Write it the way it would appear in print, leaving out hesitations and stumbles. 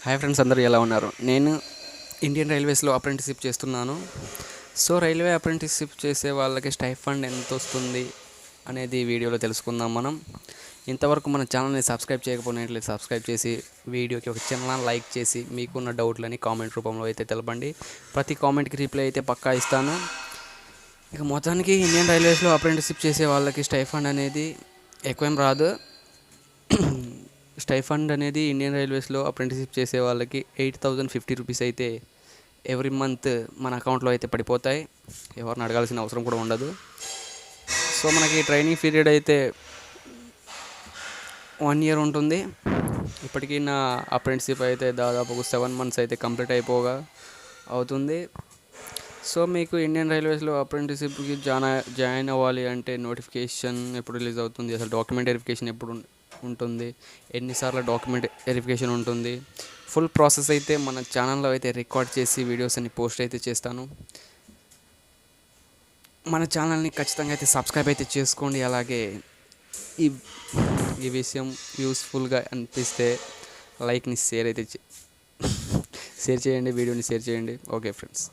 Hi friends, అందరూ ఎలా ఉన్నారు? నేను ఇండియన్ రైల్వేస్లో అప్రెంటిస్‌షిప్ చేస్తున్నాను. సో రైల్వే అప్రెంటిస్‌షిప్ చేసే వాళ్ళకి స్టైఫండ్ ఎంత వస్తుంది అనేది వీడియోలో తెలుసుకుందాం మనం. ఇంతవరకు మన ఛానల్ని సబ్స్క్రైబ్ చేయకపోయినట్లయితే సబ్స్క్రైబ్ చేసి వీడియోకి ఒక చిన్న లైక్ చేసి మీకున్న డౌట్లని కామెంట్ రూపంలో అయితే తెలపండి. ప్రతి కామెంట్కి రిప్లై అయితే పక్కా ఇస్తాను. ఇక మొత్తానికి ఇండియన్ రైల్వేస్లో అప్రెంటిస్‌షిప్ చేసే వాళ్ళకి స్టైఫండ్ అనేది ఎక్కువేం రాదు. స్టైఫండ్ అనేది ఇండియన్ రైల్వేస్లో అప్రెంటిస్‌షిప్ చేసే వాళ్ళకి 8,050 రూపీస్ అయితే ఎవ్రీ మంత్ మన అకౌంట్లో అయితే పడిపోతాయి. ఎవరిని అడగాల్సిన అవసరం కూడా ఉండదు. సో మనకి ట్రైనింగ్ పీరియడ్ అయితే 1 ఇయర్ ఉంటుంది. ఇప్పటికీ నా అప్రెంటిస్‌షిప్ అయితే దాదాపు 7 మంత్స్ అయితే కంప్లీట్ అయిపోగా అవుతుంది. సో మీకు ఇండియన్ రైల్వేస్లో అప్రెంటిస్‌షిప్‌కి జాయిన్ అవ్వాలి అంటే నోటిఫికేషన్ ఎప్పుడు రిలీజ్ అవుతుంది, అసలు డాక్యుమెంట్ వెరిఫికేషన్ ఎప్పుడు ఉంటుంది, ఎన్నిసార్లు డాక్యుమెంట్ వెరిఫికేషన్ ఉంటుంది, ఫుల్ ప్రాసెస్ అయితే మన ఛానల్లో అయితే రికార్డ్ చేసి వీడియోస్ అన్ని పోస్ట్ అయితే చేస్తాను. మన ఛానల్ని ఖచ్చితంగా అయితే సబ్స్క్రైబ్ అయితే చేసుకోండి. అలాగే ఈ ఈ విషయం యూస్ఫుల్గా అనిపిస్తే లైక్ని షేర్ చేయండి, వీడియోని షేర్ చేయండి. Okay friends.